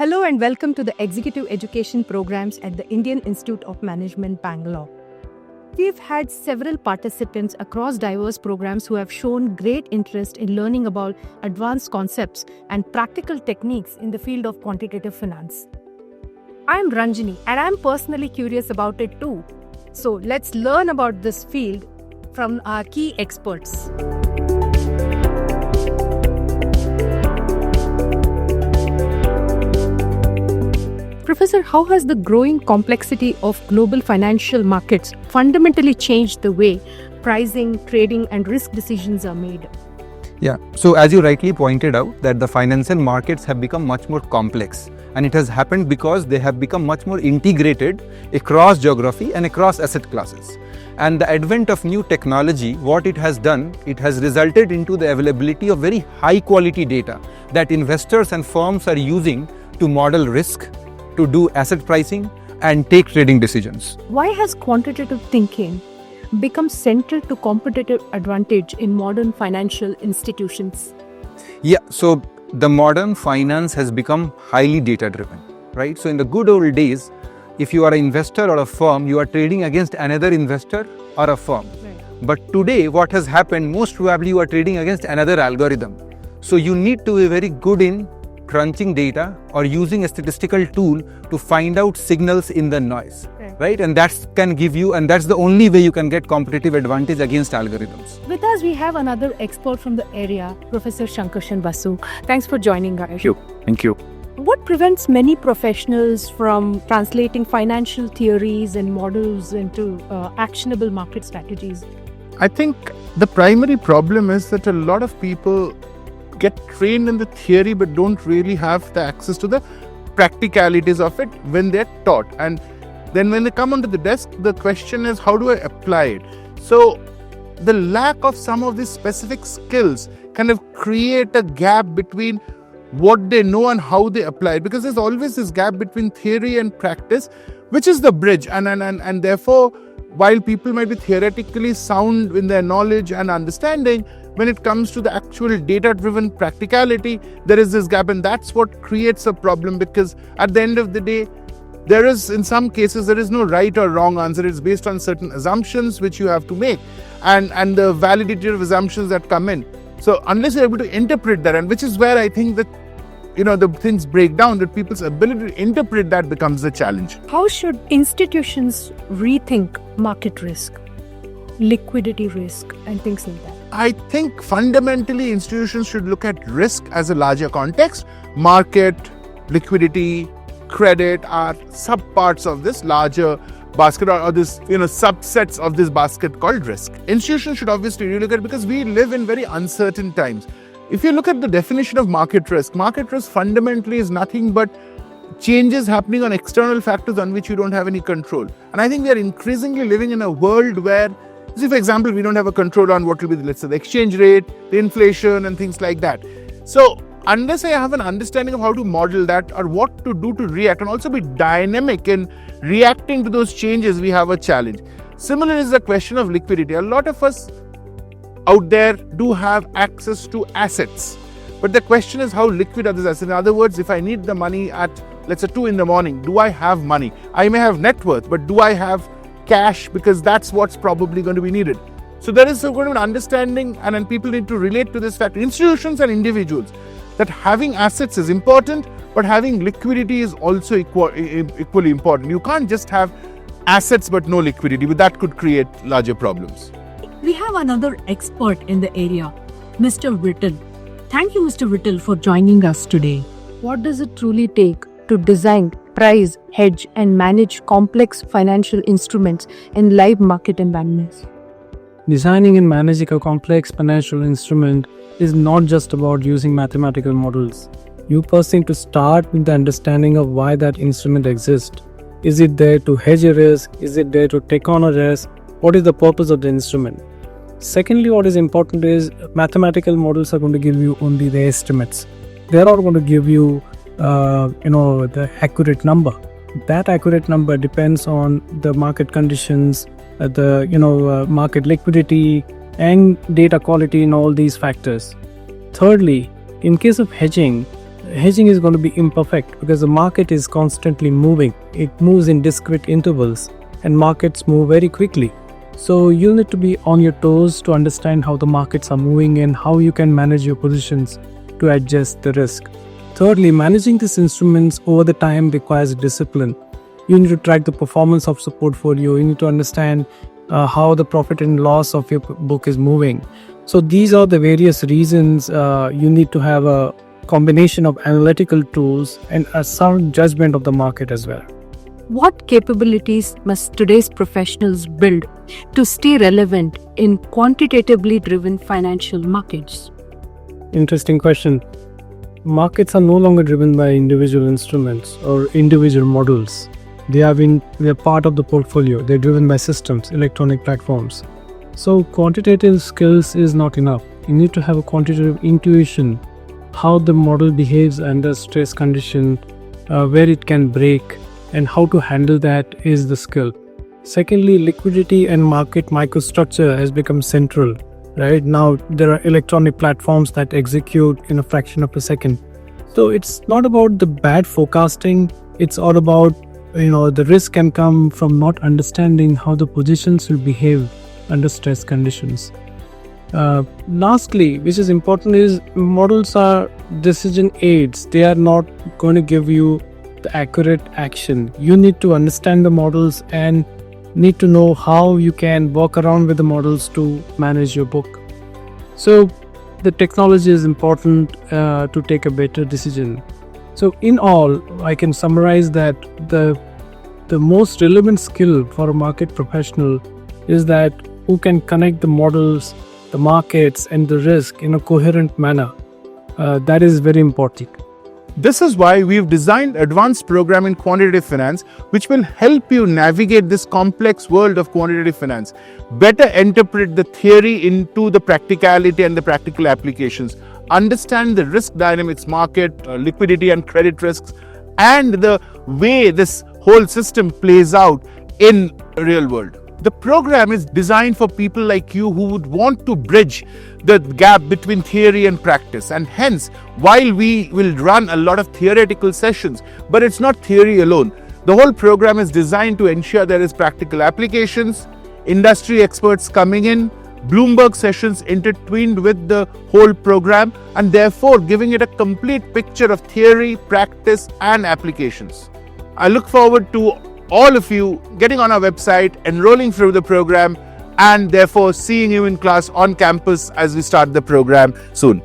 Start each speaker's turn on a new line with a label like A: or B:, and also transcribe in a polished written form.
A: Hello and welcome to the Executive Education Programs at the Indian Institute of Management, Bangalore. We've had several participants across diverse programs who have shown great interest in learning about advanced concepts and practical techniques in the field of quantitative finance. I'm Ranjini and I'm personally curious about it too. So let's learn about this field from our key experts. Professor, how has the growing complexity of global financial markets fundamentally changed the way pricing, trading, and risk decisions are made?
B: Yeah, so as you rightly pointed out, that the financial markets have become much more complex, and it has happened because they have become much more integrated across geography and across asset classes. And the advent of new technology, what it has done, it has resulted into the availability of very high quality data that investors and firms are using to model risk, to do asset pricing and take trading decisions.
A: Why has quantitative thinking become central to competitive advantage in modern financial institutions?
B: Yeah, so the modern finance has become highly data driven, right? So in the good old days, if you are an investor or a firm, you are trading against another investor or a firm. Right. But today, what has happened, most probably you are trading against another algorithm. So you need to be very good in crunching data or using a statistical tool to find out signals in the noise, right? And that can give you, and that's the only way you can get competitive advantage against algorithms.
A: With us, we have another expert from the area, Professor Shankarshan Basu. Thanks for joining us.
C: Thank you.
A: What prevents many professionals from translating financial theories and models into actionable market strategies?
C: I think the primary problem is that a lot of people get trained in the theory but don't really have the access to the practicalities of it when they're taught. And then when they come onto the desk, the question is, how do I apply it? So the lack of some of these specific skills kind of create a gap between what they know and how they apply it, because there's always this gap between theory and practice, which is the bridge. And therefore, while people might be theoretically sound in their knowledge and understanding, when it comes to the actual data-driven practicality, there is this gap, and that's what creates a problem, because at the end of the day, in some cases, there is no right or wrong answer. It's based on certain assumptions which you have to make and the validity of assumptions that come in. So unless you're able to interpret that, and which is where I think that the things break down, that people's ability to interpret that becomes the challenge.
A: How should institutions rethink market risk, liquidity risk, and things like that?
C: I think fundamentally institutions should look at risk as a larger context. Market, liquidity, credit are subparts of this larger basket, or this subsets of this basket called risk. Institutions should obviously relook at it, because we live in very uncertain times. If you look at the definition of market risk fundamentally is nothing but changes happening on external factors on which you don't have any control. And I think we are increasingly living in a world where, see, for example, we don't have a control on what will be, let's say, the exchange rate, the inflation, and things like that. So unless I have an understanding of how to model that or what to do to react and also be dynamic in reacting to those changes, we have a challenge. Similar is the question of liquidity. A lot of us out there do have access to assets, but the question is, how liquid are these assets? In other words, if I need the money at, let's say, 2 a.m, do I have money? I may have net worth, but do I have cash? Because that's what's probably going to be needed. So there is going to be an understanding, and then people need to relate to this fact, institutions and individuals, that having assets is important, but having liquidity is also equally important. You can't just have assets but no liquidity, but that could create larger problems.
A: We have another expert in the area, Mr. Whittle. Thank you, Mr. Whittle, for joining us today. What does it truly take to design, price, hedge, and manage complex financial instruments in live market environments?
D: Designing and managing a complex financial instrument is not just about using mathematical models. You first need to start with the understanding of why that instrument exists. Is it there to hedge a risk? Is it there to take on a risk? What is the purpose of the instrument? Secondly, what is important is mathematical models are going to give you only the estimates. They are not going to give you, the accurate number. That accurate number depends on the market conditions, market liquidity, and data quality in all these factors. Thirdly, in case of hedging, hedging is going to be imperfect because the market is constantly moving. It moves in discrete intervals and markets move very quickly. So you need to be on your toes to understand how the markets are moving and how you can manage your positions to adjust the risk. Thirdly, managing these instruments over the time requires discipline. You need to track the performance of the portfolio. You need to understand how the profit and loss of your book is moving. So these are the various reasons you need to have a combination of analytical tools and a sound judgment of the market as well.
A: What capabilities must today's professionals build to stay relevant in quantitatively driven financial markets?
D: Interesting question. Markets are no longer driven by individual instruments or individual models. They're part of the portfolio. They're driven by systems, electronic platforms. So quantitative skills is not enough. You need to have a quantitative intuition, how the model behaves under stress condition, where it can break, and how to handle that is the skill. Secondly, liquidity and market microstructure has become central. Right now, there are electronic platforms that execute in a fraction of a second. So it's not about the bad forecasting. It's all about, the risk can come from not understanding how the positions will behave under stress conditions. Lastly, which is important, is models are decision aids. They are not going to give you the accurate action. You need to understand the models and need to know how you can work around with the models to manage your book. So the technology is important to take a better decision. So in all, I can summarize that the most relevant skill for a market professional is that who can connect the models, the markets, and the risk in a coherent manner. That is very important.
C: This is why we've designed advanced program in quantitative finance, which will help you navigate this complex world of quantitative finance, better interpret the theory into the practicality and the practical applications, understand the risk dynamics, market, liquidity and credit risks, and the way this whole system plays out in real world. The program is designed for people like you who would want to bridge the gap between theory and practice. And hence, while we will run a lot of theoretical sessions, but it's not theory alone. The whole program is designed to ensure there is practical applications, industry experts coming in, Bloomberg sessions intertwined with the whole program, and therefore giving it a complete picture of theory, practice, and applications. I look forward to all of you getting on our website, enrolling through the program, and therefore seeing you in class on campus as we start the program soon.